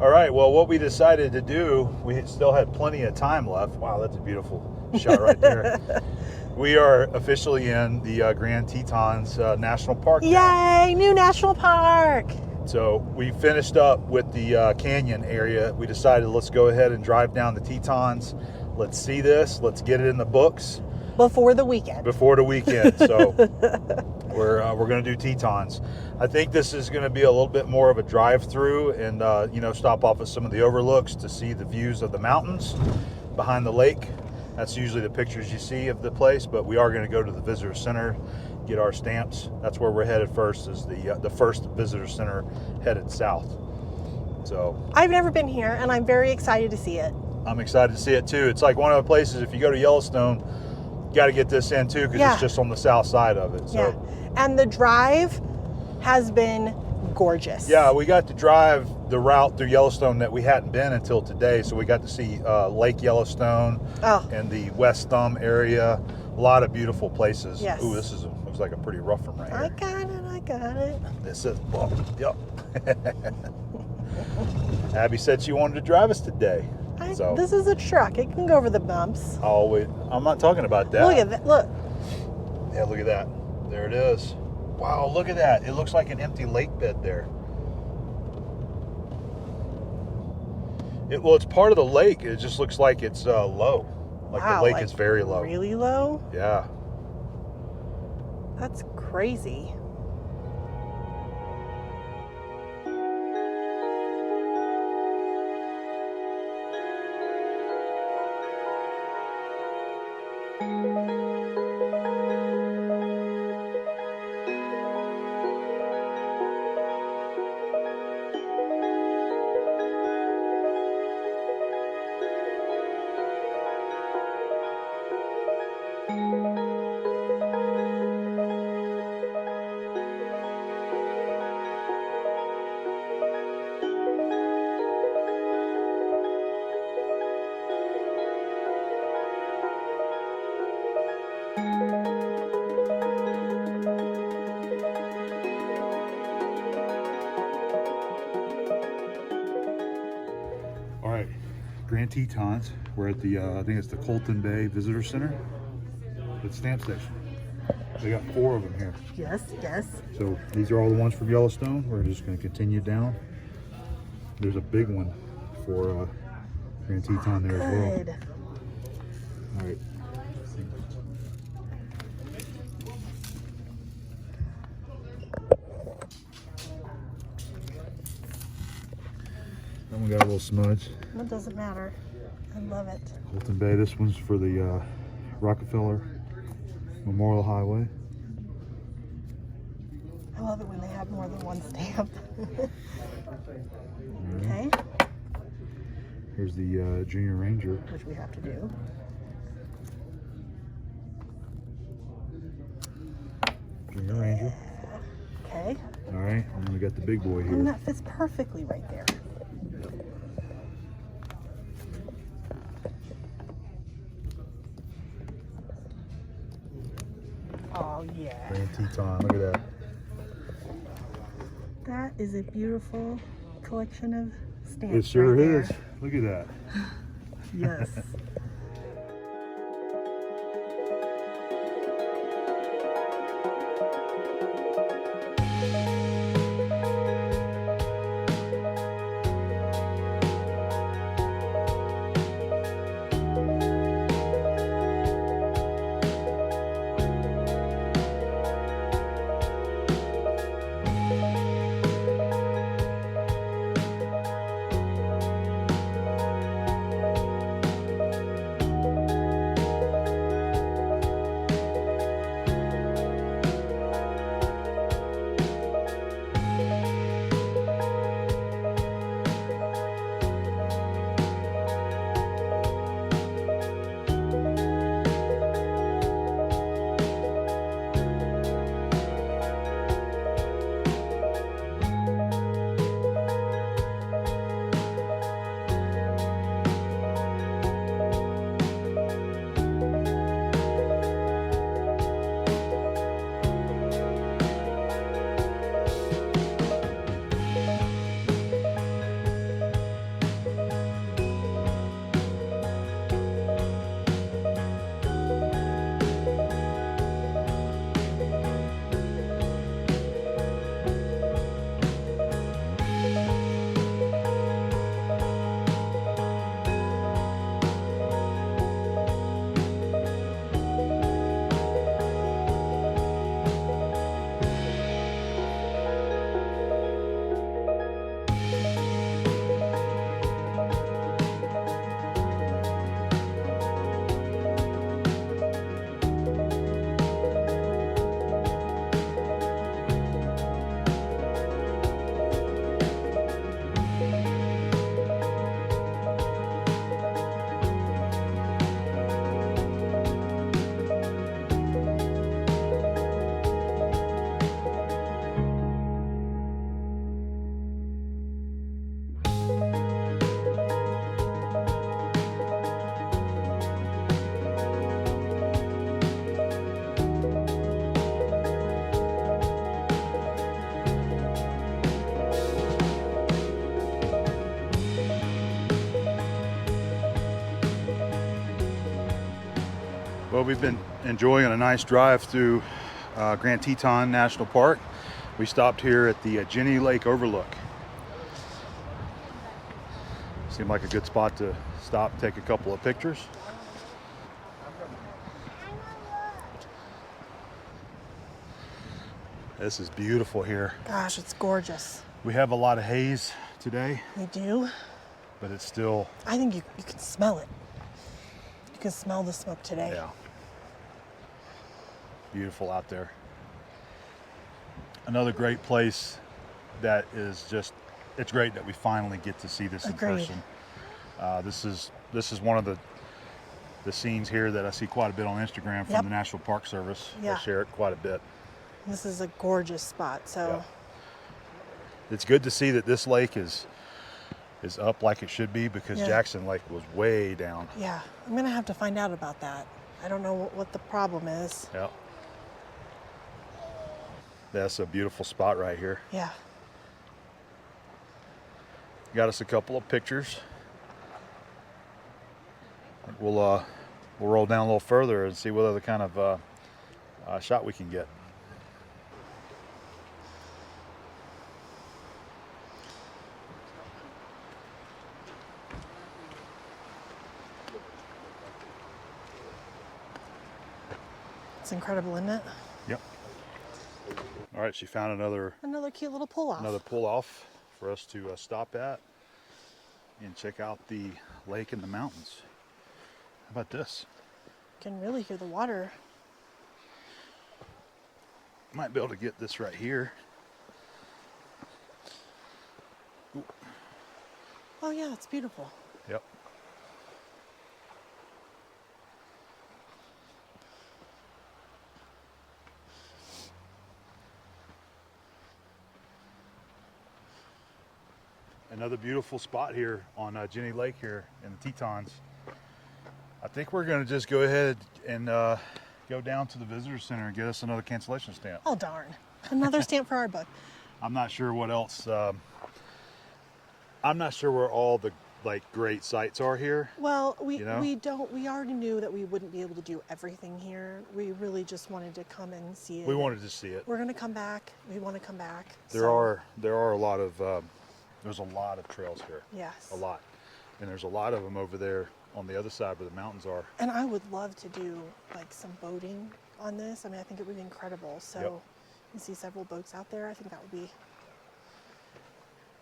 All right, well, what we decided to do, we still had plenty of time left. Wow, that's a beautiful shot right there. We are officially in the Grand Tetons National Park now. Yay, new national park. So we finished up with the canyon area. We decided let's go ahead and drive down the Tetons. Let's see this. Let's get it in the books. Before the weekend. Before the weekend. So we're going to do Tetons. I think this is going to be a little bit more of a drive-through and, stop off at some of the overlooks to see the views of the mountains behind the lake. That's usually the pictures you see of the place, but we are going to go to the visitor center, get our stamps. That's where we're headed first, is the first visitor center headed south. So I've never been here, and I'm very excited to see it. I'm excited to see it too. It's like one of the places, if you go to Yellowstone, you got to get this in too, because it's just on the south side of it. So. Yeah, and the drive has been gorgeous. Yeah, we got to drive the route through Yellowstone that we hadn't been until today. So we got to see Lake Yellowstone and the West Thumb area. A lot of beautiful places. Yes. Ooh, looks like a pretty rough one right here. I got it. This is, yep. Abby said she wanted to drive us today. This is a truck. It can go over the bumps. Oh, wait. I'm not talking about that. Look at that. Look. Yeah, look at that. There it is. Wow, look at that. It looks like an empty lake bed there. It's part of the lake. It just looks like it's low. Like the lake is very low. Really low? Yeah. That's crazy. Grand Tetons. We're at the, I think it's the Colton Bay Visitor Center. It's stamp station. They got 4 of them here. Yes, yes. So these are all the ones from Yellowstone. We're just going to continue down. There's a big one for Grand Teton there as well. All right. That one got a little smudge. That doesn't matter. I love it. Colton Bay. This one's for the Rockefeller Memorial Highway. I love it when they have more than one stamp. Okay. Here's the Junior Ranger. Which we have to do. Junior Ranger. Okay. All right, and then we got the big boy here. And that fits perfectly right there. Oh yeah. Grand Teton, look at that. That is a beautiful collection of stamps. It sure right is. Look at that. Yes. Well, we've been enjoying a nice drive through Grand Teton National Park. We stopped here at the Jenny Lake Overlook. Seemed like a good spot to stop, take a couple of pictures. This is beautiful here. Gosh, it's gorgeous. We have a lot of haze today, We do. but it's still, I think you can smell it. You can smell the smoke today. yeah, beautiful out there. Another great place that is just, it's great that we finally get to see this in Agreed. person. This is one of the scenes here that I see quite a bit on Instagram from Yep. the National Park Service. Yeah. I share it quite a bit. This is a gorgeous spot. So Yeah. It's good to see that this lake is up like it should be, because Yeah. Jackson Lake was way down. yeah, I'm gonna have to find out about that. I don't know what the problem is. Yeah. That's a beautiful spot right here. Yeah. Got us a couple of pictures. We'll roll down a little further and see what other kind of shot we can get. It's incredible, isn't it? Yep. All right, she found another Another cute little pull off. pull off for us to stop at and check out the lake and the mountains. How about this? You can really hear the water. Might be able to get this right here. Ooh. Oh yeah, it's beautiful. Yep. Another beautiful spot here on Jenny Lake here in the Tetons. I think we're going to just go ahead and go down to the visitor center and get us another cancellation stamp. Oh darn. Another stamp for our book. I'm not sure what else. I'm not sure where all the great sites are here. Well, we You know? we already knew that we wouldn't be able to do everything here. We really just wanted to come and see it. We wanted to see it. We're gonna come back. We want to come back. There are a lot of there's a lot of trails here. Yes. A lot, and there's a lot of them over there on the other side where the mountains are. And I would love to do like some boating on this. I mean, I think it would be incredible. So Yep. you see several boats out there. I think that would be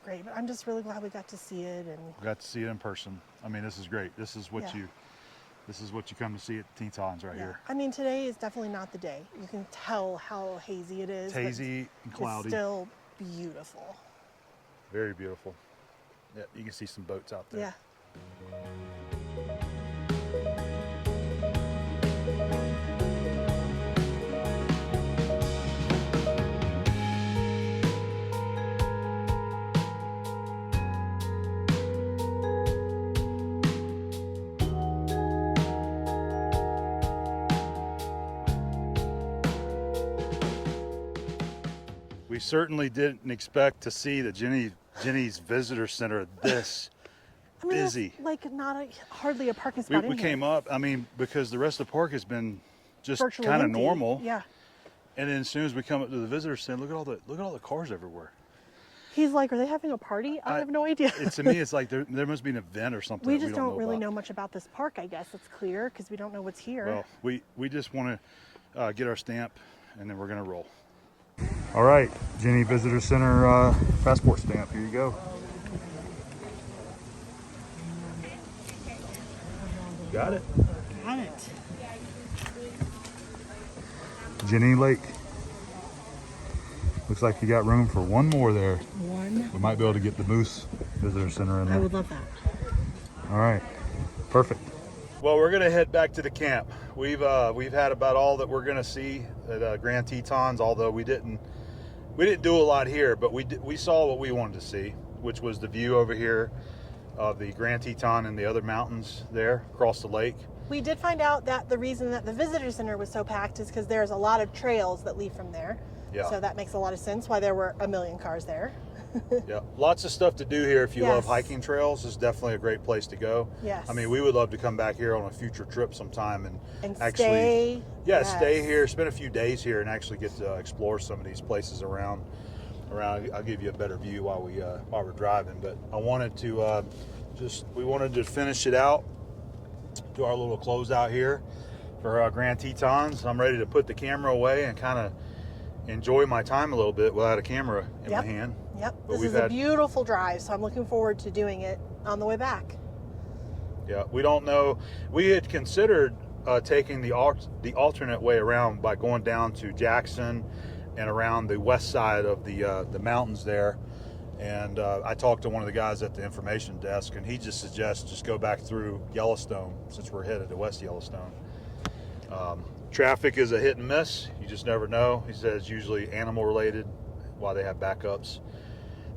great. But I'm just really glad we got to see it. And We got to see it in person. I mean, this is great. This is what Yeah. you come to see at Tetons right yeah, here. I mean, today is definitely not the day. You can tell how hazy it is. It's but hazy and cloudy. It's still beautiful. Very beautiful. Yeah, you can see some boats out there. Yeah. We certainly didn't expect to see the Jenny's Visitor Center this I mean, busy. It's like hardly a parking spot We in came up, I mean, because the rest of the park has been just Virtually kind of empty. normal. Yeah. And then as soon as we come up to the visitor center, look at all the cars everywhere. He's like, are they having a party? I have no idea. To me, it's like there must be an event or something. We that just don't really about. know much about this park, I guess. It's clear because we don't know what's here. Well, we just want to get our stamp, and then we're gonna roll. All right, Jenny Visitor Center passport stamp. Here you go. Got it. Got it. Jenny Lake. Looks like you got room for one more there. One. We might be able to get the Moose Visitor Center in there. I would love that. All right, perfect. Well, we're gonna head back to the camp. We've had about all that we're gonna see at Grand Tetons. Although we didn't do a lot here, but we saw what we wanted to see, which was the view over here of the Grand Teton and the other mountains there across the lake. We did find out that the reason that the visitor center was so packed is because there's a lot of trails that lead from there. Yeah. So that makes a lot of sense why there were a million cars there. Yeah, lots of stuff to do here. If you Yes. love hiking trails, it's definitely a great place to go. Yes. I mean, we would love to come back here on a future trip sometime and actually, stay. yeah, Yes. stay here, spend a few days here, and actually get to explore some of these places around. I'll give you a better view while we're driving. But I wanted to we wanted to finish it out, do our little closeout here for Grand Tetons. I'm ready to put the camera away and kind of enjoy my time a little bit without a camera in my hand. Yep. But This we've is a had- beautiful drive, so I'm looking forward to doing it on the way back. Yeah, we don't know. We had considered taking the alternate way around by going down to Jackson and around the west side of the mountains there. And I talked to one of the guys at the information desk, and he just suggests just go back through Yellowstone since we're headed to West Yellowstone. Traffic is a hit and miss. You just never know. He says usually animal related while they have backups.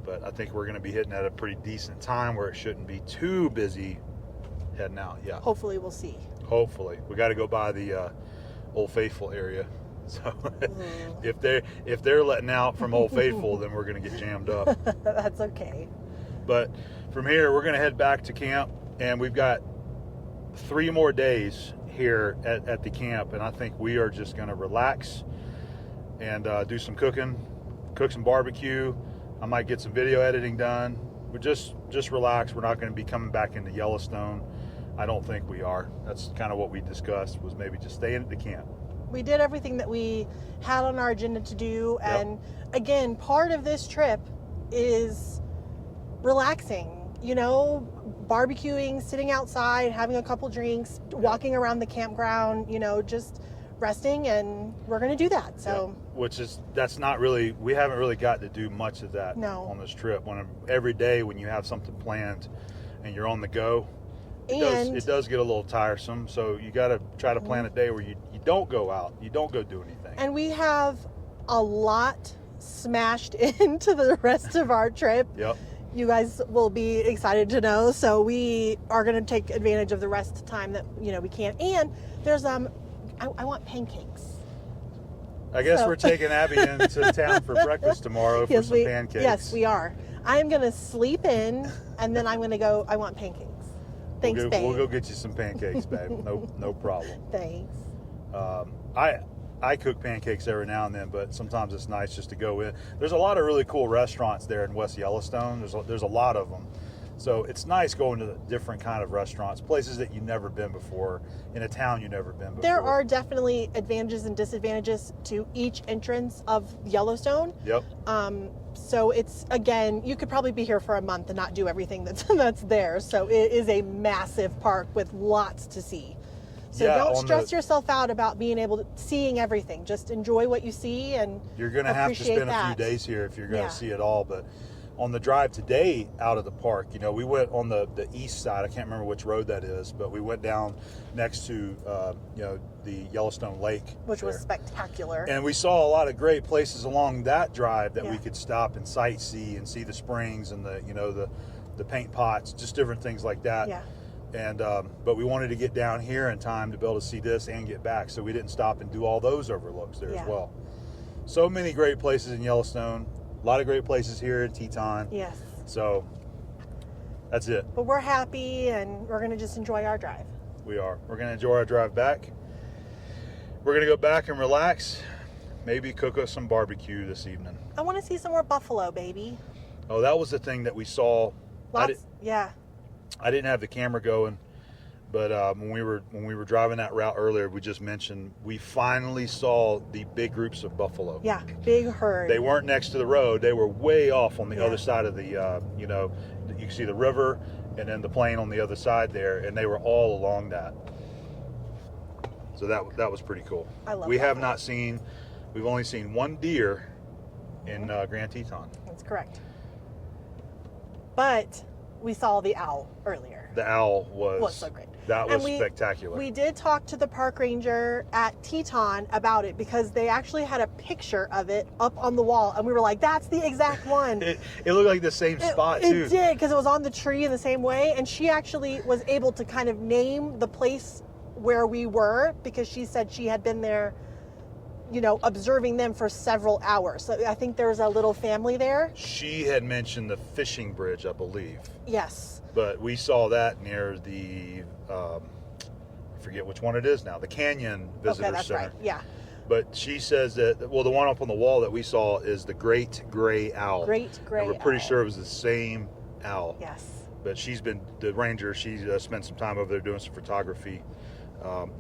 But I think we're going to be hitting at a pretty decent time where it shouldn't be too busy heading out. Yeah. Hopefully we'll see. Hopefully. We got to go by the Old Faithful area. So if they're letting out from Old Faithful, then we're going to get jammed up. That's okay. But from here, we're going to head back to camp, and we've got 3 more days here at the camp, and I think we are just going to relax and do some cooking, cook some barbecue. I might get some video editing done. We just relax. We're not going to be coming back into Yellowstone. I don't think we are. That's kind of what we discussed, was maybe just staying at the camp. We did everything that we had on our agenda to do, and again, part of this trip is relaxing, barbecuing, sitting outside, having a couple drinks, walking around the campground, just resting, and we're going to do that. So we haven't really got to do much of that on this trip. Every day when you have something planned and you're on the go, it does get a little tiresome. So you got to try to plan a day where you don't go out, you don't go do anything. And we have a lot smashed into the rest of our trip. Yep. You guys will be excited to know. So we are going to take advantage of the rest of the time that we can. And there's I want pancakes. I guess we're taking Abby into town for breakfast tomorrow for some pancakes. Yes, we are. I'm going to sleep in, and then I'm going to go. I want pancakes. Thanks, babe. We'll go get you some pancakes, babe. No problem. Thanks. I cook pancakes every now and then, but sometimes it's nice just to go in. There's a lot of really cool restaurants there in West Yellowstone. There's a lot of them. So it's nice going to different kind of restaurants, places that you've never been before, in a town you've never been before. There are definitely advantages and disadvantages to each entrance of Yellowstone. Yep. So it's, again, you could probably be here for a month and not do everything that's there. So it is a massive park with lots to see. So don't stress yourself out about seeing everything. Just enjoy what you see, and you're going to have to spend a few days here if you're going to see it all. But on the drive today out of the park, we went on the east side. I can't remember which road that is, but we went down next to the Yellowstone Lake, which was spectacular. And we saw a lot of great places along that drive that we could stop and sightsee and see the springs and the paint pots, just different things like that. Yeah. And but we wanted to get down here in time to be able to see this and get back, so we didn't stop and do all those overlooks there as well. So many great places in Yellowstone. A lot of great places here in Teton. Yes. So that's it. But we're happy, and we're going to just enjoy our drive. We are. We're going to enjoy our drive back. We're going to go back and relax. Maybe cook us some barbecue this evening. I want to see some more buffalo, baby. Oh, that was the thing that we saw. I didn't have the camera going, but when we were driving that route earlier, we just mentioned we finally saw the big groups of buffalo. Yeah, big herd. They weren't next to the road. They were way off on the other side of the, you can see the river and then the plain on the other side there, and they were all along that. So that was pretty cool. I love We've only seen one deer in Grand Teton. That's correct. But we saw the owl earlier. The owl was so great. That was spectacular. We did talk to the park ranger at Teton about it, because they actually had a picture of it up on the wall, and we were like, that's the exact one. It looked like the same spot too. It did, because it was on the tree in the same way, and she actually was able to kind of name the place where we were, because she said she had been there you know, observing them for several hours. So I think there's a little family there. She had mentioned the fishing bridge, I believe. Yes. But we saw that near the, I forget which one it is now, the Canyon Visitor Okay, that's Center. right. Yeah. But she says that, well, the one up on the wall that we saw is the great gray owl. Great gray and we're pretty owl. sure it was the same owl. Yes. But the ranger, she spent some time over there doing some photography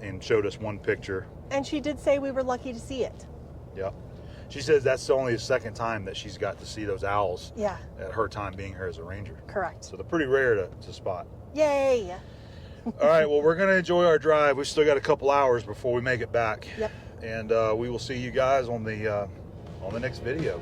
and showed us one picture. And she did say we were lucky to see it. Yeah. She says that's only the second time that she's got to see those owls. Yeah. At her time being here as a ranger. Correct. So they're pretty rare to spot. Yay. All right, well, we're going to enjoy our drive. We've still got a couple hours before we make it back. Yep. And we will see you guys on the next video.